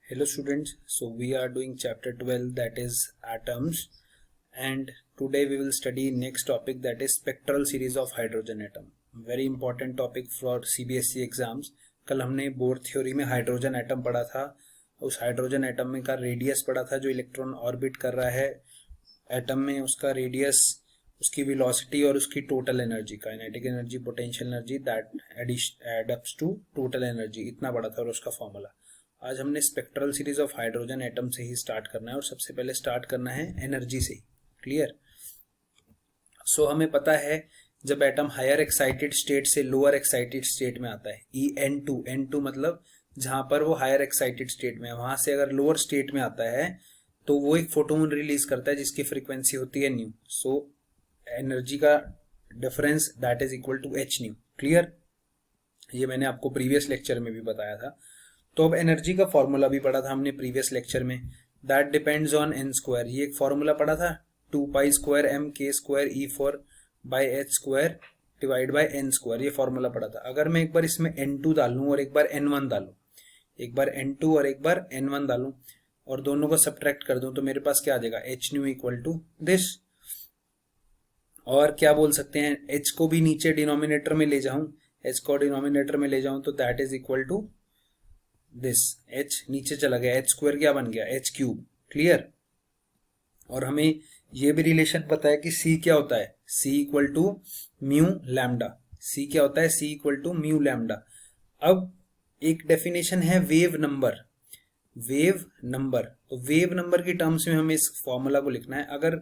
Hello students, so we are doing chapter 12, that is atoms, and today we will study next topic, that is spectral series of hydrogen atom. Very important topic for CBSE exams. कल हमने bore theory में hydrogen atom पढ़ा था. उस hydrogen atom में का radius पढ़ा था, जो इलेक्ट्रॉन ऑर्बिट कर रहा है एटम में, उसका रेडियस, उसकी वेलोसिटी और उसकी total energy, kinetic energy, potential energy, that add ups to total energy, इतना पढ़ा था और उसका फॉर्मूला. आज हमने spectral series of hydrogen atom से ही स्टार्ट करना है, और सबसे पहले स्टार्ट करना है एनर्जी से ही. क्लियर? सो हमें पता है जब एटम हायर एक्साइटेड स्टेट से लोअर एक्साइटेड स्टेट में आता है, En2 मतलब जहां पर वो हायर एक्साइटेड स्टेट में है, वहां से अगर लोअर स्टेट में आता है तो वो एक फोटोन रिलीज करता है जिसकी फ्रीक्वेंसी होती है न्यू. सो एनर्जी का difference that is equal to H nu. Clear? ये मैंने आपको प्रीवियस लेक्चर में भी बताया था. तो अब एनर्जी का फॉर्मूला भी पढ़ा था हमने प्रीवियस लेक्चर में, that depends on n square. ये एक फॉर्मूला पढ़ा था, 2π² mk² E4 by h square divide by n square. ये फॉर्मूला पढ़ा था. अगर मैं एक बार इसमें n2 डालूं और एक बार n1 डालूं, एक बार n2 और एक बार n1 डालूं और दोनों को सब्ट्रैक्ट कर दूं, तो मेरे पास क्या आ जाएगा, h nu equal to this. और क्या बोल सकते हैं, h को भी नीचे डिनोमिनेटर में ले जाऊं, h को डिनोमिनेटर में ले जाऊं तो that is equal to this. h नीचे चला गया, एच स्क्वायर क्या बन गया, एच क्यूब. क्लियर? और हमें ये भी रिलेशन पता है कि c क्या होता है, c equal to mu lambda. c क्या होता है, c equal to mu lambda. अब एक डेफिनेशन है वेव नंबर. वेव नंबर, तो वेव नंबर की टर्म्स में हमें इस फॉर्मूला को लिखना है. अगर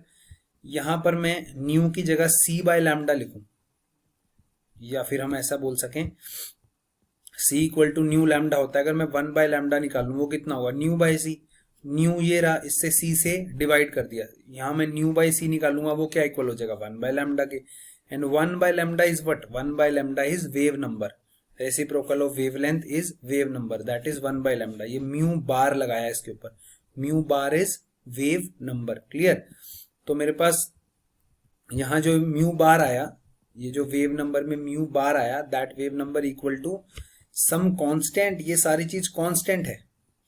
यहां पर मैं न्यू की जगह c बाय लैम्डा लिखूं, या फिर हम ऐसा बोल सकें c equal to nu lambda होता है, अगर मैं 1 बाय लैम्डा निकालूं वो कितना होगा, न्यू बाय सी. न्यू ये रहा, इससे c से डिवाइड कर दिया, यहां मैं न्यू बाय सी निकालूंगा, वो क्या इक्वल हो जाएगा, 1 बाय लैम्डा के. And 1 by lambda is what, 1 by lambda is wave number. Reciprocal of wavelength is wave number, that is 1 by lambda. ये म्यू बार लगाया इसके ऊपर, mu bar is wave number. Clear? तो मेरे पास यहां जो म्यू बार आया, ये जो वेव नंबर में म्यू बार आया, that wave number equal to some constant. ये सारी चीज कांस्टेंट है,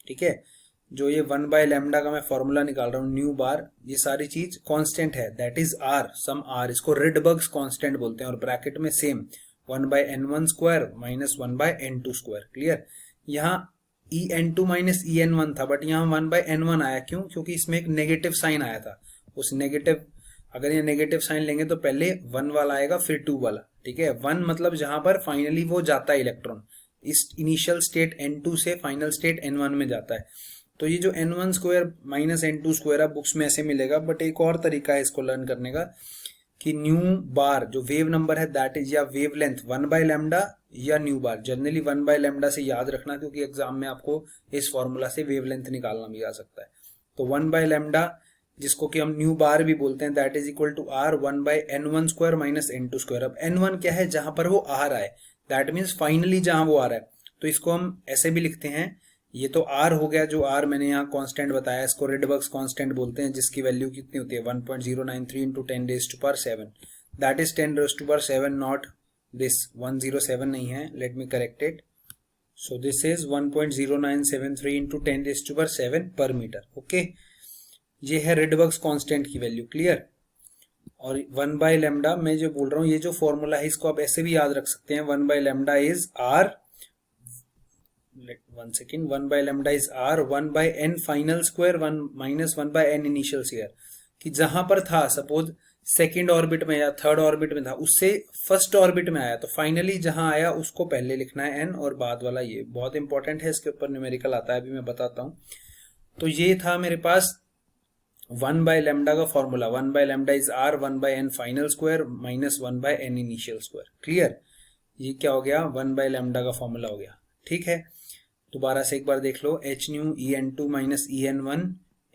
ठीक है. जो ये 1 बाय लैम्डा का मैं फॉर्मूला निकाल रहा हूं, न्यू बार, ये सारी चीज कांस्टेंट है, that is R, some R. इसको रिडबर्ग्स कांस्टेंट बोलते हैं. और ब्रैकेट में same 1 by n1 square minus 1 by n2 square. Clear? यहाँ en2 माइनस en1 था, बट यहाँ 1 बाय n1 आया. क्यों? क्योंकि इसमें एक नेगेटिव साइन आया था. उस नेगेटिव, अगर ये नेगेटिव साइन लेंगे तो पहले 1 वाला आएगा फिर 2 वाला, ठीक है. 1 मतलब जहां पर फाइनली वो जाता है इलेक्ट्रॉन, इस इनिशियल स्टेट n2 से फाइनल स्टेट n1 में जाता है. तो ये जो n1 square minus n2 square अब बुक्स में ऐसे मिलेगा, बट एक और तरीका है इसको लर्न करने का, कि न्यू बार जो वेव नंबर है दैट इज, या वेव लेंथ 1 बाय लैम्डा या new bar. Generally 1 by lambda से याद रखना, क्योंकि एग्जाम में आपको इस फॉर्मूला से वेव लेंथ निकालना भी आ सकता है. तो 1 बाय लैम्डा, जिसको कि हम न्यू बार भी बोलते हैं, that is equal to R 1 by n1 square minus n2 square. अब n1 क्या है, जहां पर वो आ रहा है, दैट मीन्स फाइनली जहां वो आ रहा है. तो इसको हम ऐसे भी लिखते हैं, ये तो r हो गया, जो r मैंने यहाँ कांस्टेंट बताया, इसको रिडबर्ग्स कांस्टेंट बोलते हैं, जिसकी वैल्यू कितनी होती है, 1.093 into 10⁻⁷. That is 10⁻⁷, not this 107 नहीं है, let me correct it. So this is 1.0973 into 10⁻⁷ पर मीटर. ओके, ये है रिडबर्ग्स कांस्टेंट की वैल्यू. क्लियर? और 1 बाय लैम्डा मैं जो बोल रहा हूँ, ये जो फॉर्मूला है इसको आप ऐसे भी याद रख सकते हैं, 1 by lambda is R, 1 by lambda is R 1 by n final square 1 minus 1 by n initial square. कि जहां पर था, सपोज सेकेंड ऑर्बिट में या थर्ड ऑर्बिट में था, उससे फर्स्ट ऑर्बिट में आया, तो फाइनली जहां आया उसको पहले लिखना है n, और बाद वाला ये बहुत इंपॉर्टेंट है, इसके ऊपर न्यूमेरिकल आता है, अभी मैं बताता हूं. तो ये था मेरे पास 1 बाय लैम्डा का formula, 1 by lambda is R 1 by n final square minus 1 by n initial square. Clear? ये क्या हो गया, 1 बाय लैम्डा का फॉर्मूला हो गया. ठीक है, दोबारा से एक बार देख लो, H nu en2 minus en1,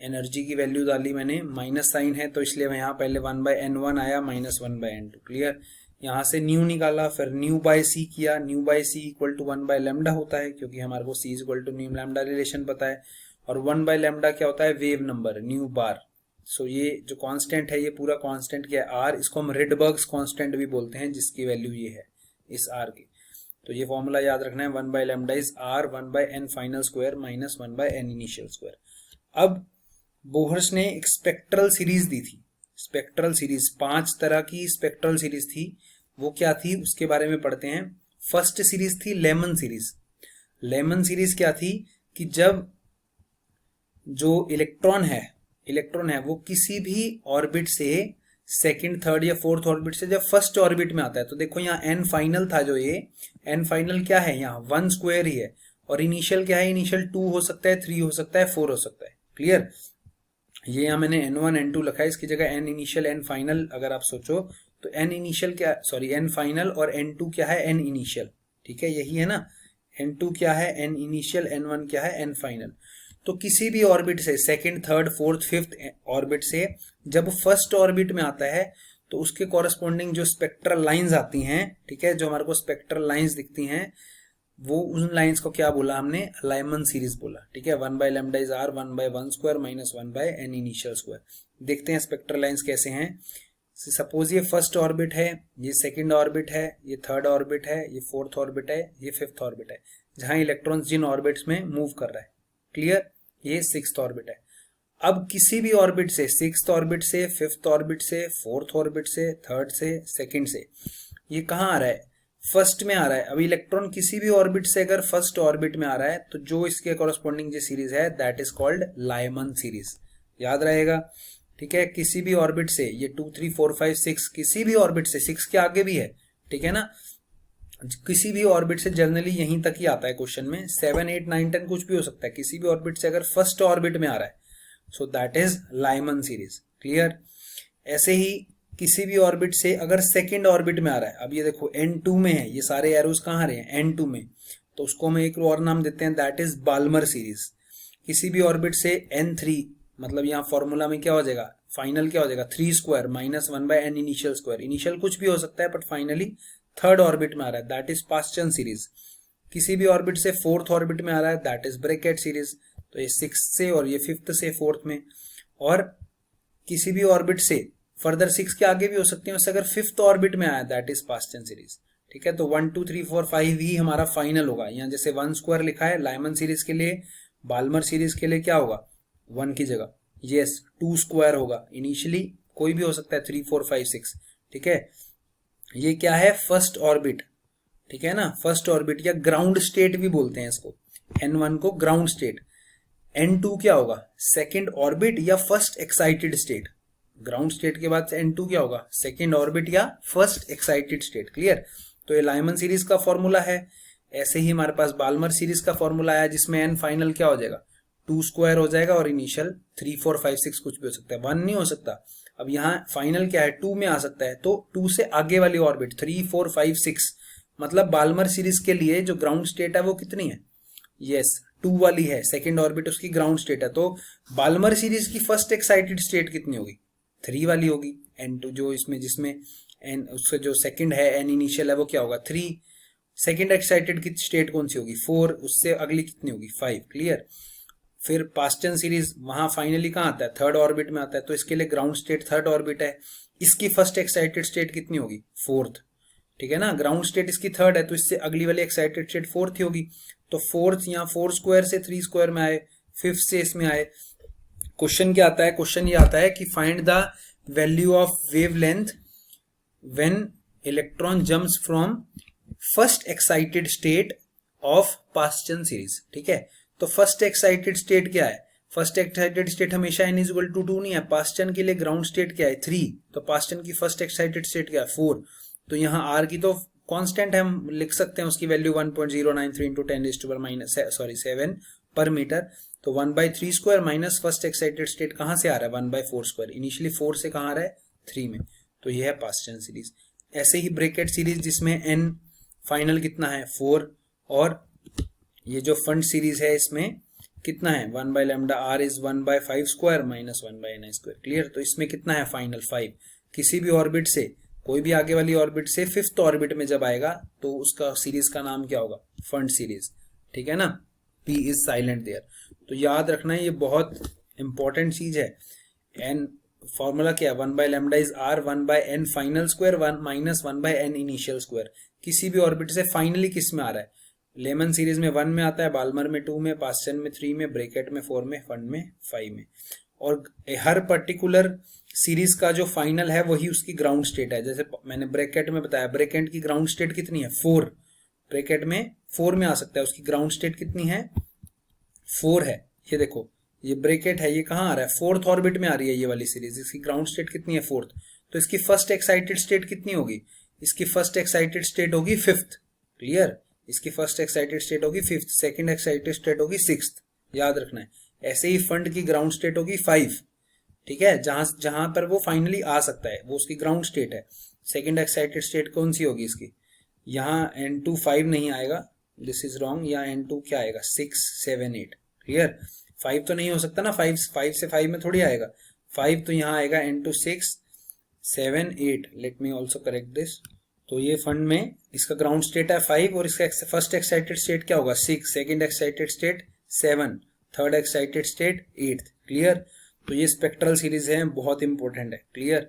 energy की वैल्यू डाली मैंने, माइनस साइन है तो इसलिए मैं यहाँ पहले 1 बाय n1 आया माइनस 1 बाय n2. क्लियर? यहाँ से न्यू निकाला, फिर न्यू बाय सी किया, nu by C equal to 1 by lambda होता है, क्योंकि हमारे को C is equal to nu lambda relation पता है. और 1 बाय लैम्डा क्या होता है, wave number, nu bar. So ये जो कांस्टेंट है, ये पूरा कांस्टेंट क्या है, आर. इसको हम रिडबर्ग्स कांस्टेंट भी बोलते हैं, जिसकी वैल्यू ये है इस आर की. तो ये फॉर्मूला याद रखना है, 1 by lambda is R 1 by N final square minus 1 by N initial square. अब बोहर्स ने एक स्पेक्ट्रल सीरीज दी थी, स्पेक्ट्रल सीरीज 5 तरह की स्पेक्ट्रल सीरीज थी। वो क्या थी उसके बारे में पढ़ते हैं। फर्स्ट सीरीज थी लेमन सीरीज। लेमन सीरीज क्या थी कि जब जो इलेक्ट्रॉन है वो किसी भी ऑर्बिट से सेकंड, थर्ड या फोर्थ ऑर्बिट से जब फर्स्ट ऑर्बिट में आता है, तो देखो यहाँ एन फाइनल था, जो ये एन फाइनल क्या है, यहाँ 1 स्क्वायर ही है, और इनिशियल क्या है, इनिशियल 2 हो सकता है, 3 हो सकता है, 4 हो सकता है। क्लियर, ये यहाँ मैंने n1 n2 लिखा है, इसकी जगह n इनिशियल n फाइनल अगर आप सोचो तो n इनिशियल क्या, सॉरी n फाइनल और n2 क्या है, n इनिशियल। ठीक है, यही है ना, n2 क्या है, n इनिशियल, n1 क्या है, n फाइनल। तो किसी भी ऑर्बिट से second, third, fourth, fifth orbit से जब फर्स्ट ऑर्बिट में आता है तो उसके कॉरेस्पॉन्डिंग जो स्पेक्ट्रल लाइंस आती हैं, ठीक है, जो हमारे को स्पेक्ट्रल लाइंस दिखती हैं, वो उन लाइंस को क्या बोला हमने, लाइमन सीरीज बोला। ठीक है, 1 by lambda is R 1 by 1 square minus 1 by N initial square. देखते हैं स्पेक्ट्रल लाइंस कैसे हैं। सपोज ये फर्स्ट ऑर्बिट है, ये सेकंड ऑर्बिट है, ये थर्ड ऑर्बिट है, ये फोर्थ ऑर्बिट है, ये फिफ्थ ऑर्बिट है, जहां इलेक्ट्रॉन्स जिन ऑर्बिट्स में मूव कर रहा है। क्लियर, ये सिक्स्थ ऑर्बिट है। अब किसी भी ऑर्बिट से, सिक्स्थ ऑर्बिट से, फिफ्थ ऑर्बिट से, फोर्थ ऑर्बिट से, थर्ड से, सेकंड से, ये कहाँ आ रहा है, फर्स्ट में आ रहा है। अब इलेक्ट्रॉन किसी भी ऑर्बिट से अगर फर्स्ट ऑर्बिट में आ रहा है तो जो इसके कॉरेस्पॉन्डिंग जो सीरीज है that is called Lyman series. याद रहेगा। ठीक है, किसी भी ऑर्बिट से, ये 2 3 4 5 6, किसी भी ऑर्बिट से, 6 के आगे भी है, ठीक है ना, किसी भी ऑर्बिट से, जनरली यहीं तक ही आता है क्वेश्चन में, 7 8 9 10 कुछ भी हो सकता है, किसी भी ऑर्बिट से अगर फर्स्ट ऑर्बिट में आ रहा है so that is Lyman series. Clear, ऐसे ही किसी भी ऑर्बिट से अगर सेकंड ऑर्बिट में आ रहा है, अब ये देखो n2 में है, ये सारे एरोस कहाँ आ रहे हैं, n2 में, तो उसको हम एक और नाम देते हैं, दैट इज बाल्मर सीरीज। किसी भी ऑर्बिट से n3, मतलब यहाँ फॉर्मूला में क्या हो जाएगा, फाइनल क्या हो जाएगा, 3 square minus 1 by N initial square, initial कुछ भी हो सकता है बट फाइनली थर्ड ऑर्बिट में आ रहा है, दैट इज पास्चन सीरीज। किसी भी ऑर्बिट से फोर्थ ऑर्बिट में आ रहा है, दैट इज ब्रैकेट सीरीज। तो ये 6 से और ये 5th से 4th में, और किसी भी ऑर्बिट से फर्दर 6 के आगे भी हो सकते हैं, उससे अगर 5th ऑर्बिट में आया दैट इज पास्चन सीरीज। ठीक है, तो 1 2 3 4 5 ही हमारा फाइनल होगा। यहाँ जैसे 1 स्क्वायर लिखा है लाइमन सीरीज के लिए, बाल्मर सीरीज के लिए क्या होगा, 1 की जगह यस 2 स्क्वायर होगा। इनिशियली कोई भी हो सकता है, 3 4 5 6। ठीक है, ये क्या है, फर्स्ट ऑर्बिट। ठीक है ना, फर्स्ट ऑर्बिट या ग्राउंड स्टेट भी बोलते हैं इसको, n1 को ग्राउंड स्टेट। n2 क्या होगा, सेकंड ऑर्बिट या first excited state. Ground state के बाद n2 क्या होगा, सेकंड ऑर्बिट या फर्स्ट एक्साइटेड स्टेट। क्लियर, तो ये लाइमन सीरीज का फॉर्मूला है। ऐसे ही हमारे पास बाल्मर सीरीज का फॉर्मूला है, जिसमें n फाइनल क्या हो जाएगा, 2 स्क्वायर हो जाएगा, और इनिशियल 3 4 5 6 कुछ भी हो सकता है, 1 नहीं हो सकता। अब यहाँ फाइनल क्या है, 2 में आ सकता है, तो 2 से आगे वाली ऑर्बिट 3 4 5 6, मतलब बाल्मर सीरीज के लिए जो ग्राउंड स्टेट है वो कितनी है, यस 2 वाली है, सेकंड ऑर्बिट उसकी ग्राउंड स्टेट है। तो बाल्मर सीरीज की फर्स्ट एक्साइटेड स्टेट कितनी होगी, 3 वाली होगी। n2 जो इसमें, जिसमें n उससे जो सेकंड है n इनिशियल है वो क्या होगा, 3। सेकंड एक्साइटेड की स्टेट कौन सी होगी, 4, उससे अगली कितनी होगी, 5। क्लियर, फिर पास्चन सीरीज वहां फाइनली कहाँ आता है, थर्ड ऑर्बिट में आता है, तो इसके लिए ग्राउंड स्टेट थर्ड ऑर्बिट है, इसकी फर्स्ट एक्साइटेड स्टेट कितनी होगी, 4th। ठीक है ना, ग्राउंड स्टेट इसकी थर्ड है, तो इससे अगली वाली एक्साइटेड स्टेट 4th ही होगी। तो 4th यहाँ 4 स्क्वायर से 3 स्क्वायर में आए, 5th से इसमें आए। क्वेश्चन क्या आता है, क्वेश्चन ये आता है कि find the value of wavelength when electron jumps from first excited state of Paschen series. ठीक है, तो फर्स्ट एक्साइटेड स्टेट क्या है, फर्स्ट एक्साइटेड स्टेट हमेशा n इक्वल टू 2 नहीं है, पास्चन के लिए ग्राउंड स्टेट क्या है, 3, तो पास्चन की फर्स्ट एक्साइटेड स्टेट क्या है, 4। तो यहाँ r की तो कांस्टेंट हम लिख सकते हैं, उसकी वैल्यू 1.093 इंटू 10⁻⁻7 पर मीटर। तो 1/3 square minus first excited state कहाँ से आ रहा है, 1/4 स्क्वायर, इनिशियली 4 से कहाँ आ रहा है, 3 में, तो ये है पास्चन सीरीज। ऐसे ही ब्रैकेट सीरीज जिसमें n फाइनल कितना है, 4, और ये जो फंड सीरीज है इसमें कितना है, 1 by lambda r is 1/5 square minus 1/n square. Clear, तो इसमें कितना है फाइनल 5। किसी भी ऑर्बिट से, कोई भी आगे वाली ऑर्बिट से 5th ऑर्बिट में जब आएगा तो उसका सीरीज का नाम क्या होगा, फंड सीरीज। ठीक है ना, p इज साइलेंट देयर। तो याद रखना है, ये बहुत इंपॉर्टेंट चीज है। n फॉर्मूला क्या है, 1 by lambda is r 1/n final square 1 minus 1/n initial square. किसी भी ऑर्बिट से फाइनली किस में आ रहा है, लेमन सीरीज में 1 में आता है, बाल्मर में 2 में, पास्चन में 3 में, ब्रैकेट में 4 में, फंड में 5 में। और हर पर्टिकुलर सीरीज का जो फाइनल है वही उसकी ग्राउंड स्टेट है। जैसे मैंने ब्रैकेट में बताया, ब्रैकेट की ग्राउंड स्टेट कितनी है 4, ब्रैकेट में 4 में आ सकता है, उसकी ग्राउंड स्टेट कितनी है 4 है। ये देखो ये ब्रैकेट है, ये कहाँ आ रहा है 4th ऑर्बिट में आ रही है ये वाली सीरीज, इसकी ग्राउंड स्टेट कितनी है 4th। तो इसकी फर्स्ट एक्साइटेड स्टेट कितनी होगी, इसकी फर्स्ट एक्साइटेड स्टेट होगी 5th। क्लियर, इसकी फर्स्ट एक्साइटेड स्टेट होगी 5th, सेकंड एक्साइटेड स्टेट होगी 6th, याद रखना है। ऐसे ही फंड की ग्राउंड स्टेट होगी 5, ठीक है, जहां जहां पर वो फाइनली आ सकता है वो उसकी ग्राउंड स्टेट है। सेकंड एक्साइटेड स्टेट कौन सी होगी इसकी, यहाँ N2 5 नहीं आएगा, दिस इज रॉन्ग, यहाँ N2 क्या आएगा 6 7 8। क्लियर, 5 तो नहीं हो सकता ना, 5 से 5 में थोड़ी आएगा 5, तो यहाँ आएगा N2 6 7 8। Let me also correct this. तो ये फंड में इसका ग्राउंड स्टेट है 5 और इसका फर्स्ट एक्साइटेड स्टेट क्या होगा 6, second excited state 7, third excited state 8। Clear, तो ये स्पेक्ट्रल सीरीज है, बहुत इंपॉर्टेंट है। Clear,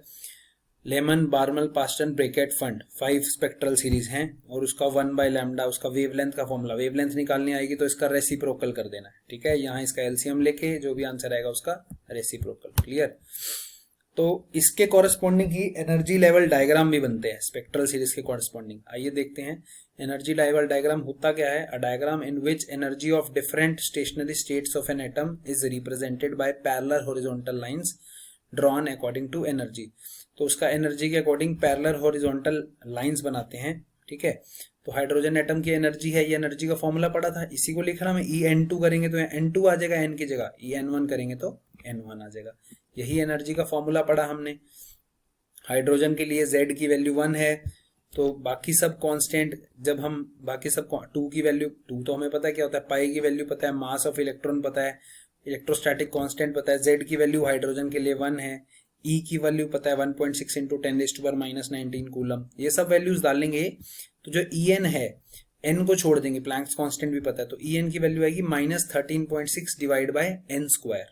Lyman, Balmer, Paschen, Brackett, Pfund 5 spectral series हैं और उसका 1/λ उसका वेवलेंथ का फॉर्मूला, वेवलेंथ निकालनी आएगी तो इसका रेसिप्रोकल कर देना है। ठीक है, यहाँ इसका एलसीएम लेके जो भी आंसर आएगा उसका रेसिप्रोकल। क्लियर, तो इसके कॉरेस्पॉन्डिंग ही एनर्जी लेवल डायग्राम भी बनते हैं स्पेक्ट्रल सीरीज के कॉरेस्पॉन्डिंग। आइए देखते हैं एनर्जी लेवल डायग्राम होता क्या है। A diagram in which energy of different stationary states of an atom is represented by parallel horizontal lines drawn according to energy. तो उसका एनर्जी के अकॉर्डिंग पैरेलल हॉरिजॉन्टल लाइंस बनाते हैं। ठीक है, तो हाइड्रोजन एटम की एनर्जी है, ये एनर्जी का फॉर्मूला पड़ा था, इसी को लिख रहा मैं। En2 करेंगे तो N2 आ जाएगा n की जगह, En1 करेंगे तो N1 आ जाएगा। यही एनर्जी का फॉर्मूला पढ़ा हमने। हाइड्रोजन के लिए Z की वैल्यू 1 है, तो बाकी सब कांस्टेंट, जब हम बाकी सब 2 की वैल्यू 2 तो हमें पता है क्या होता है, पाई की वैल्यू पता है, मास ऑफ इलेक्ट्रॉन पता है, इलेक्ट्रोस्टैटिक कांस्टेंट पता है, Z की वैल्यू हाइड्रोजन के लिए 1 है, E की वैल्यू पता है 1.6 इंटू 10⁻⁻19 कूलम। ये सब वैल्यूज डालेंगे तो जो En है, n को छोड़ देंगे, प्लैंक्स कांस्टेंट भी पता है, तो En की वैल्यू आएगी -13.6 डिवाइड बाय n स्क्वायर।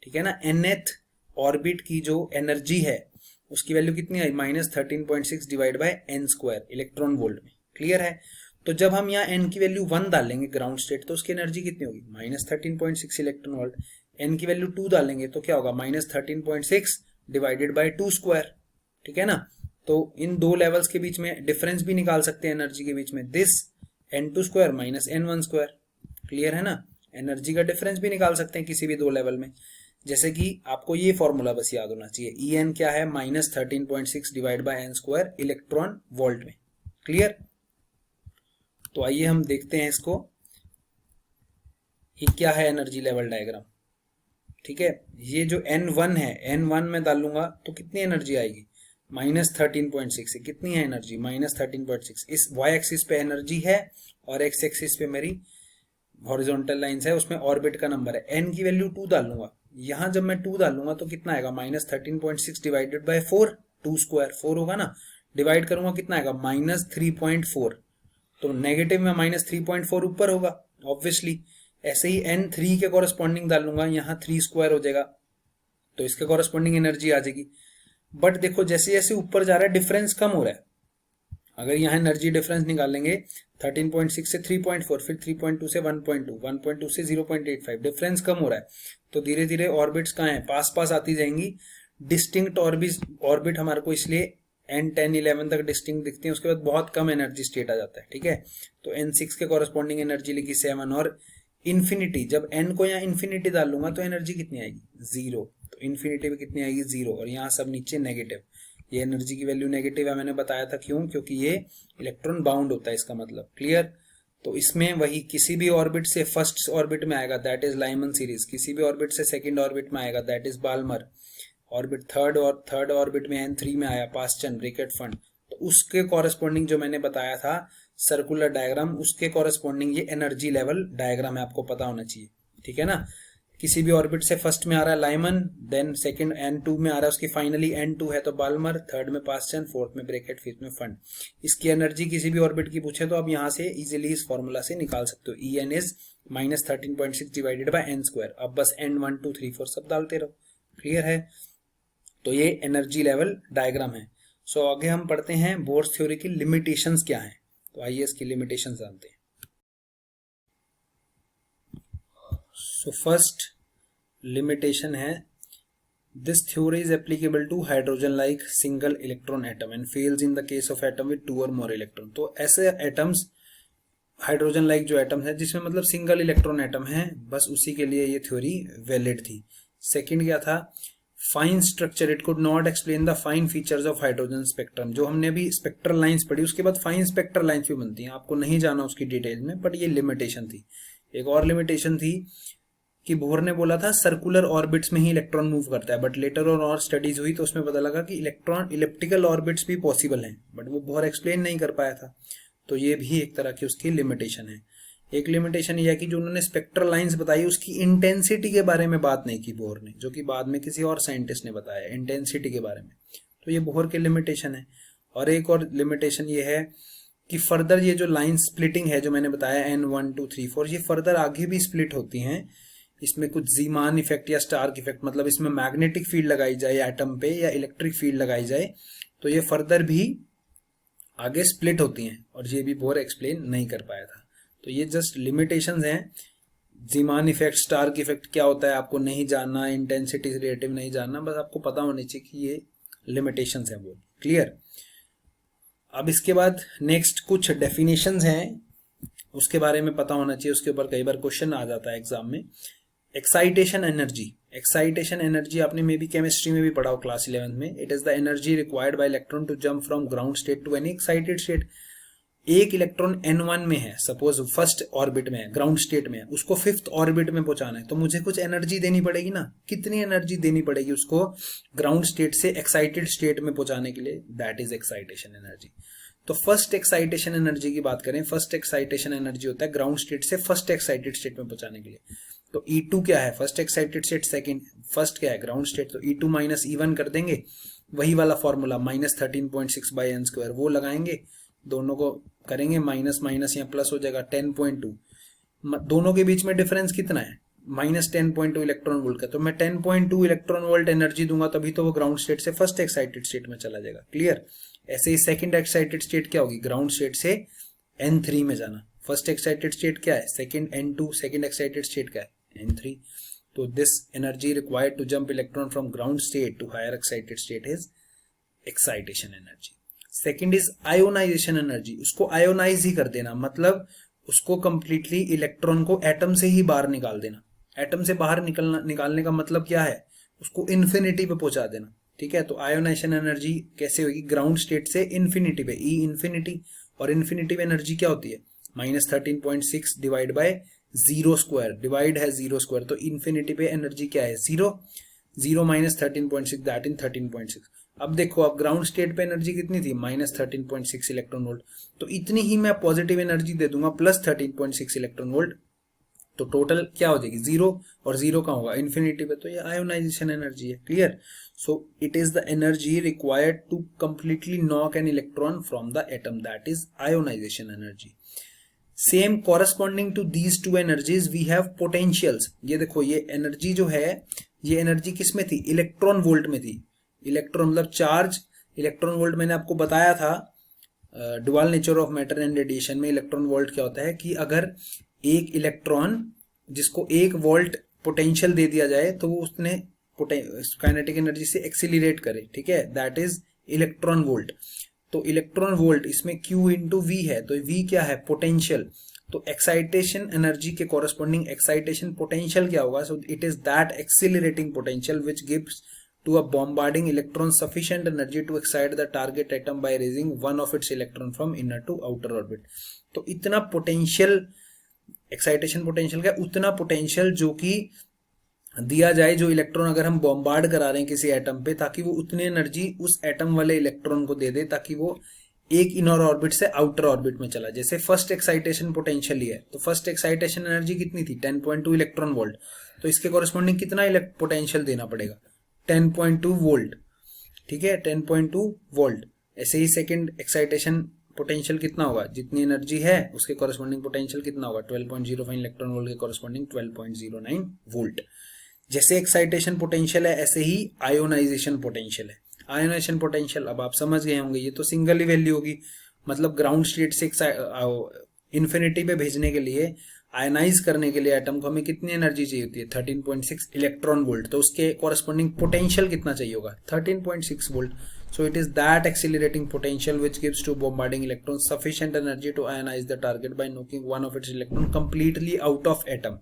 ठीक है ना, nth ऑर्बिट की जो एनर्जी है उसकी वैल्यू कितनी आई -13.6 divide by n square electron volt में। क्लियर है, तो जब हम यहाँ n की वैल्यू 1 डालेंगे ग्राउंड स्टेट तो उसकी एनर्जी कितनी होगी -13.6 इलेक्ट्रॉन वोल्ट। n की वैल्यू 2 डालेंगे तो क्या होगा -13.6 डिवाइडेड बाय 2 स्क्वायर। ठीक है ना, तो इन दो लेवल्स के बीच में डिफरेंस भी निकाल सकते हैं एनर्जी के बीच में, this n2 square minus n1 square. Clear है ना, एनर्जी का डिफरेंस भी निकाल सकते हैं किसी भी दो लेवल में। जैसे कि आपको ये फॉर्मूला बस याद होना चाहिए, En क्या है -13.6 divide by n square electron volt में। क्लियर, तो आइए हम देखते हैं इसको, ये क्या है एनर्जी लेवल डायग्राम। ठीक है, ये जो N1 है, N1 में डालूंगा तो कितनी एनर्जी आएगी -13.6 है। कितनी है एनर्जी -13.6। इस y एक्सिस पे एनर्जी है और x एक्सिस पे मेरी हॉरिजॉन्टल लाइंस है, उसमें ऑर्बिट का नंबर है। n की वैल्यू 2 डालूंगा, यहां जब मैं 2 डालूंगा तो कितना आएगा -13.6 डिवाइडेड बाय 4, 2 स्क्वायर 4 होगा ना, डिवाइड करूंगा कितना आएगा -3.4, तो नेगेटिव में -3.4 ऊपर होगा ऑब्वियसली। ऐसे ही N3 के कॉरेस्पॉन्डिंग डालूंगा, यहाँ 3 स्क्वायर हो जाएगा तो इसके कॉरेस्पॉन्डिंग एनर्जी आ जाएगी। बट देखो जैसे जैसे ऊपर जा रहा है डिफरेंस कम हो रहा है। अगर यहाँ एनर्जी डिफरेंस निकालेंगे 13.6 से 3.4, फिर 3.2 से 1.2, 1.2 से 0.85, डिफरेंस कम हो रहा है। तो धीरे धीरे ऑर्बिट्स कहाँ हैं, पास पास आती जाएंगी। डिस्टिंक्ट ऑर्बिट हमारे को इसलिए N10 11 तक डिस्टिंक्ट दिखती है, उसके बाद बहुत कम एनर्जी स्टेट आ जाता है। ठीक है, तो N6 के कॉरेस्पॉन्डिंग एनर्जी लिखी 7, और इन्फिनिटी, जब n को यहाँ इन्फिनिटी डालूंगा तो एनर्जी कितनी आएगी 0, तो इन्फिनिटी में कितनी आएगी 0, और यहाँ सब नीचे नेगेटिव। ये एनर्जी की वैल्यू नेगेटिव है, मैंने बताया था क्यों, क्योंकि ये इलेक्ट्रॉन बाउंड होता है इसका मतलब। क्लियर, तो इसमें वही किसी भी ऑर्बिट से फर्स्ट ऑर्बिट में आएगा दैट इज लाइमन सीरीज, किसी भी ऑर्बिट से सेकंड ऑर्बिट में आएगा that is Balmer orbit, third orbit में N3 में आया पास्चन ब्रैकेट फंड, तो उसके कॉरेस्पॉन्डिंग जो मैंने बताया था सर्कुलर डायग्राम, उसके कॉरेस्पॉन्डिंग ये एनर्जी लेवल डायग्राम है, आपको पता होना चाहिए। ठीक है ना, किसी भी ऑर्बिट से फर्स्ट में आ रहा है लाइमन, देन सेकंड N2 में आ रहा है उसकी फाइनली N2 है तो बाल्मर, थर्ड में पास्चन, फोर्थ में ब्रैकेट, फिफ्थ में फंड। इसकी एनर्जी किसी भी ऑर्बिट की पूछे तो आप यहाँ से इजीली इस फॉर्मूला से निकाल सकते हो। En is -13.6 divided by n square. अब बस N1 2 3 4 सब डालते रहो। क्लियर है, तो ये एनर्जी लेवल डायग्राम है। सो आगे हम पढ़ते हैं बोर्स थ्योरी की लिमिटेशंस क्या है। तो आइए इसकी लिमिटेशन जानते हैं। सो फर्स्ट लिमिटेशन है, this theory is applicable to hydrogen like single electron atom and fails in the case of atom with 2 और मोर इलेक्ट्रॉन। तो ऐसे एटम्स, हाइड्रोजन लाइक जो एटम है जिसमें मतलब सिंगल इलेक्ट्रॉन एटम है, बस उसी के लिए ये थ्योरी वैलिड थी। सेकंड क्या था, fine structure, it could not explain the fine features of hydrogen spectrum. जो हमने अभी स्पेक्ट्रल लाइंस पढ़ी, उसके बाद फाइन स्पेक्ट्रल लाइंस भी बनती हैं, आपको नहीं जाना उसकी डिटेल में, बट ये लिमिटेशन थी। एक और लिमिटेशन थी कि बोहर ने बोला था सर्कुलर ऑर्बिट्स में ही इलेक्ट्रॉन मूव करता है, बट लेटर और स्टडीज हुई तो उसमें पता लगा कि इलेक्ट्रॉन इलिप्टिकल ऑर्बिट्स भी पॉसिबल हैं, बट वो बोहर एक्सप्लेन नहीं कर पाया था। तो ये भी एक तरह की उसकी लिमिटेशन है। एक लिमिटेशन यह है कि जो उन्होंने स्पेक्ट्रल लाइंस बताई उसकी इंटेंसिटी के बारे में बात नहीं की बोहर ने, जो कि बाद में किसी और साइंटिस्ट ने बताया इंटेंसिटी के बारे में। तो ये बोहर के लिमिटेशन है। और एक और लिमिटेशन ये है कि फर्दर ये जो लाइन स्प्लिटिंग है जो मैंने बताया N1 2 3 4, ये फर्दर आगे भी स्प्लिट होती हैं। इसमें कुछ जीमान इफेक्ट या स्टार्क इफेक्ट, मतलब इसमें मैग्नेटिक फील्ड लगाई जाए एटम पे या इलेक्ट्रिक फील्ड लगाई जाए तो ये फर्दर भी आगे स्प्लिट होती हैं, और ये भी बोहर एक्सप्लेन नहीं कर पाया था। तो ये जस्ट लिमिटेशंस हैं। जीमान इफेक्ट, स्टार्क इफेक्ट क्या होता है आपको नहीं जानना, इंटेंसिटी रिलेटिव नहीं जानना, बस आपको पता होनी चाहिए कि ये लिमिटेशंस हैं वो। क्लियर। अब इसके बाद नेक्स्ट कुछ डेफिनेशंस हैं, उसके बारे में पता होना चाहिए, उसके ऊपर कई बार क्वेश्चन आ जाता है एग्जाम में। एक्साइटेशन एनर्जी, एक्साइटेशन एनर्जी आपने मे बी केमिस्ट्री में भी पढ़ा हो क्लास 11 में। It is the energy required by electron to jump from ground state to any excited state. एक इलेक्ट्रॉन N1 में है, सपोज फर्स्ट ऑर्बिट में है, ग्राउंड स्टेट में है, उसको फिफ्थ ऑर्बिट में पहुंचाना है, तो मुझे कुछ एनर्जी देनी पड़ेगी ना। कितनी एनर्जी देनी पड़ेगी उसको ग्राउंड स्टेट से एक्साइटेड स्टेट में पहुंचाने के लिए, दैट इज एक्साइटेशन एनर्जी। तो फर्स्ट एक्साइटेशन एनर्जी की बात करें, फर्स्ट एक्साइटेशन एनर्जी होता है ग्राउंड स्टेट से फर्स्ट एक्साइटेड स्टेट में पहुंचाने के लिए। तो E2 क्या है, first excited state, second, first क्या है ग्राउंड स्टेट, तो E2 माइनस E1 कर देंगे, वही वाला फॉर्मूला -13.6 बाई n स्क्वायर वो लगाएंगे, दोनों को करेंगे माइनस माइनस या प्लस हो जाएगा 10.2। दोनों के बीच में डिफरेंस कितना है, -10.2 इलेक्ट्रॉन वोल्ट का। तो मैं 10.2 इलेक्ट्रॉन वोल्ट एनर्जी दूंगा तभी तो वो ग्राउंड स्टेट से फर्स्ट एक्साइटेड स्टेट में चला जाएगा। क्लियर। ऐसे ही सेकंड एक्साइटेड स्टेट क्या होगी, ग्राउंड स्टेट से N3 में जाना। फर्स्ट एक्साइटेड स्टेट क्या है, second N2, second excited state क्या है N3। तो this energy required to jump electron from ground state to higher excited state is excitation energy. Second is ionization energy, उसको ionize ही कर देना, मतलब उसको कंप्लीटली इलेक्ट्रॉन को एटम से ही बाहर निकाल देना। एटम से बाहर निकालने का मतलब क्या है, उसको इन्फिनिटी पे पहुंचा देना। ठीक है, तो आयोनाइजेशन एनर्जी कैसे होगी, ग्राउंड स्टेट से इन्फिनिटी पे, ई इन्फिनिटी, और इन्फिनिटी पे एनर्जी क्या होती है -13.6 डिवाइड बाय 0 स्क्वायर, डिवाइड है 0 स्क्वायर, तो इन्फिनिटी पे एनर्जी क्या है 0, 0 माइनस 13.6 दैट इन 13.6। अब देखो, अब ग्राउंड स्टेट पे एनर्जी कितनी थी -13.6 इलेक्ट्रॉन वोल्ट, तो इतनी ही मैं पॉजिटिव एनर्जी दे दूंगा +13.6 इलेक्ट्रॉन वोल्ट, तो टोटल क्या हो जाएगी 0, और 0 का होगा इन्फिनिटी पे, तो ये आयोनाइजेशन एनर्जी है। Clear. So it is the energy required to completely knock an electron from the atom, that is ionization energy. Same corresponding to these two energies we have potentials. ये देखो, ये energy जो है, ये energy किस में थी, इलेक्ट्रॉन वोल्ट में थी। इलेक्ट्रॉन मतलब चार्ज, इलेक्ट्रॉन वोल्ट मैंने आपको बताया था dual nature of matter and radiation में। इलेक्ट्रॉन वोल्ट क्या होता है कि अगर एक इलेक्ट्रॉन जिसको 1 वोल्ट पोटेंशियल दे दिया जाए तो वो उसने काइनेटिक एनर्जी से एक्सीलरेट करे, ठीक है, दैट इज इलेक्ट्रॉन वोल्ट। तो इलेक्ट्रॉन वोल्ट इसमें Q इंटू V है, तो V क्या है, पोटेंशियल। तो एक्साइटेशन एनर्जी के कॉरेस्पॉन्डिंग एक्साइटेशन पोटेंशियल क्या होगा, सो it is that accelerating potential which gives to a bombarding electron sufficient energy to excite the target atom by raising one of its electron from inner to outer orbit। तो इतना potential, excitation potential क्या, उतना potential जो कि दिया जाए, जो electron अगर हम बॉम्बार्ड करा रहे हैं किसी एटम पे, ताकि वो उतनी एनर्जी उस एटम वाले इलेक्ट्रॉन को दे दे ताकि वो एक इनर ऑर्बिट से आउटर ऑर्बिट में चला। जैसे फर्स्ट एक्साइटेशन पोटेंशियल ही है, तो फर्स्ट एक्साइटेशन एनर्जी कितनी थी 10.2 इलेक्ट्रॉन वोल्ट, तो इसके कॉरेस्पॉन्डिंग कितना पोटेंशियल देना पड़ेगा 10.2 वोल्ट। ठीक है, 10.2 वोल्ट। ऐसे ही सेकंड एक्साइटेशन पोटेंशियल कितना होगा, जितनी एनर्जी है उसके कॉरेस्पॉन्डिंग पोटेंशियल कितना होगा 12.05 इलेक्ट्रॉन वोल्ट के कॉरेस्पॉन्डिंग 12.09 वोल्ट। जैसे एक्साइटेशन पोटेंशियल है ऐसे ही आयोनाइजेशन पोटेंशियल है। आयोनाइजेशन पोटेंशियल अब आप समझ गए होंगे, ये तो सिंगल ही वैल्यू होगी, मतलब ग्राउंड स्टेट से इन्फिनिटी पे भेजने के लिए, आयनाइज करने के लिए एटम को हमें कितनी एनर्जी चाहिए होती है? 13.6 इलेक्ट्रॉन वोल्ट। तो उसके कॉरेस्पॉन्डिंग पोटेंशियल कितना चाहिए होगा? 13.6 volt. So it is that accelerating potential which gives to bombarding electron sufficient energy to ionize the target by knocking one of its electron completely out of atom.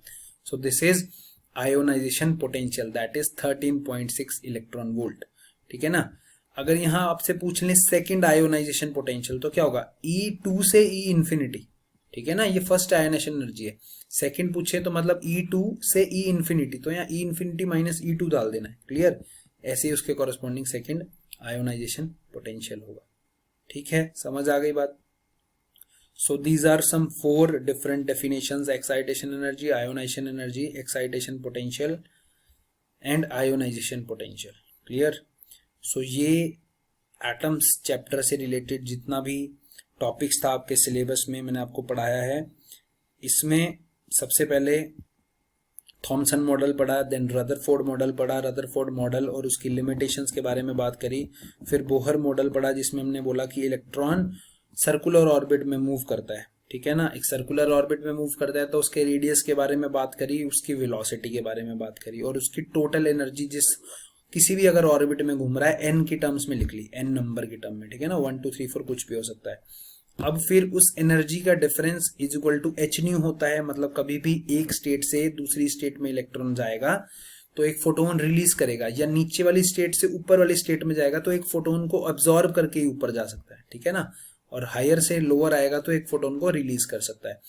So this is ionization potential, that is 13.6 electron volt. ठीक है ना। अगर यहां आपसे पूछ लें second ionization potential तो क्या होगा? E2 से E इंफिनिटी। ठीक है ना, ये फर्स्ट आयोनाइजेशन एनर्जी है। सेकंड पूछे तो मतलब E2 से E इंफिनिटी, तो यहाँ E इंफिनिटी माइनस E2 डाल देना है। क्लियर? ऐसे ही उसके कॉरेस्पॉन्डिंग सेकंड आयोनाइजेशन पोटेंशियल होगा। ठीक है, समझ आ गई बात? So these are some 4 different definitions: excitation energy, ionization energy, excitation potential and ionization potential. Clear? So ये एटम्स चैप्टर से रिलेटेड जितना भी टॉपिक्स था आपके सिलेबस में मैंने आपको पढ़ाया है। इसमें सबसे पहले थॉमसन मॉडल पढ़ा, देन रदरफोर्ड मॉडल पढ़ा, रदरफोर्ड मॉडल और उसकी लिमिटेशंस के बारे में बात करी। फिर बोहर मॉडल पढ़ा जिसमें हमने बोला कि इलेक्ट्रॉन सर्कुलर ऑर्बिट में मूव करता है। ठीक है ना, एक सर्कुलर ऑर्बिट में मूव करता है तो उसके रेडियस के बारे में बात करी, उसकी वेलोसिटी के बारे में बात करी और उसकी टोटल एनर्जी जिस किसी भी अगर ऑर्बिट में घूम रहा है एन की टर्म्स में लिख ली, एन नंबर की टर्म में। ठीक है ना, 1 2 3 4 कुछ भी हो सकता है। अब फिर उस एनर्जी का difference is equal to H nu होता है। मतलब कभी भी एक स्टेट से दूसरी स्टेट में इलेक्ट्रॉन जाएगा तो एक फोटोन रिलीज करेगा, या नीचे वाली स्टेट से ऊपर वाली स्टेट में जाएगा तो एक फोटोन को अब्सॉर्ब करके ही ऊपर जा सकता है। ठीक है ना, और हायर से लोअर आएगा तो एक फोटोन को रिलीज कर सकता है।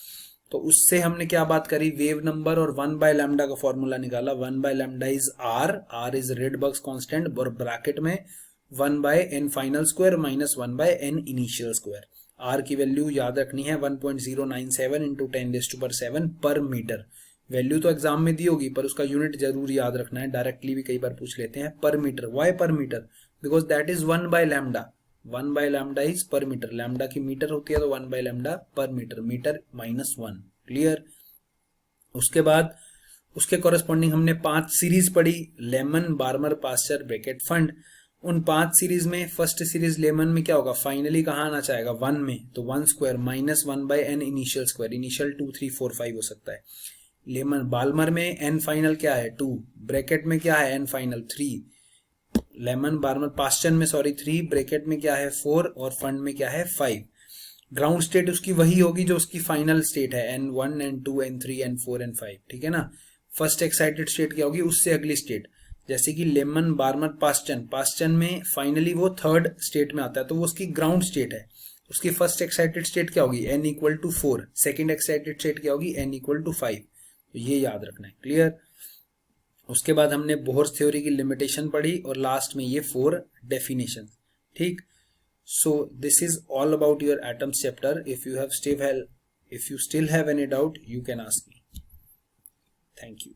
तो उससे हमने क्या बात करी? वेव नंबर और 1/λ का फॉर्मूला निकाला। 1/λ is r is Rydberg's constant और ब्रैकेट में 1/n final square minus 1/n initial square. r की वैल्यू याद रखनी है 1.097 इंटू 10⁻⁷ पर मीटर। वैल्यू तो एग्जाम में दी होगी पर उसका यूनिट जरूर याद रखना है, डायरेक्टली भी कई बार पूछ लेते हैं। Per metre, y per metre? Because that is 1/λ। 1/λ is per metre, lambda की मीटर होती है तो 1/λ पर मीटर, मीटर -1। क्लियर? उसके बाद उसके कॉरेस्पॉन्डिंग हमने 5 सीरीज पढ़ी, Lyman, Balmer, Paschen, Brackett, Pfund. उन 5 सीरीज में फर्स्ट सीरीज लेमन में क्या होगा? फाइनली कहाँ आना चाहेगा? 1 में, तो 1 square minus 1/n initial square, initial 2 3 4 5 हो सकता है। लेमन बाल्मर में n फाइनल क्या है? 2, ब्रैकेट में क्या है? n final 3। Lemon Barmer Paschen में 3, ब्रैकेट में क्या है? 4 और फंड में क्या है? 5। ग्राउंड स्टेट उसकी वही होगी जो उसकी फाइनल स्टेट है, n1 n2 n3 n4 n5। ठीक है ना। फर्स्ट एक्साइटेड स्टेट क्या होगी? उससे अगली स्टेट, जैसे कि लेमन बार्मर पास्चन, पास्चन में फाइनली वो थर्ड स्टेट में आता है तो वो उसकी ग्राउंड स्टेट है। उसकी फर्स्ट एक्साइटेड स्टेट क्या होगी? n = 4। सेकेंड एक्साइटेड स्टेट क्या होगी? n = 5। तो ये याद रखना है। क्लियर? उसके बाद हमने बोहर्स थ्योरी की लिमिटेशन पढ़ी और लास्ट में ये 4 डेफिनेशन। ठीक। सो this is all about your atoms chapter. If you still have any doubt, you can ask me. Thank you.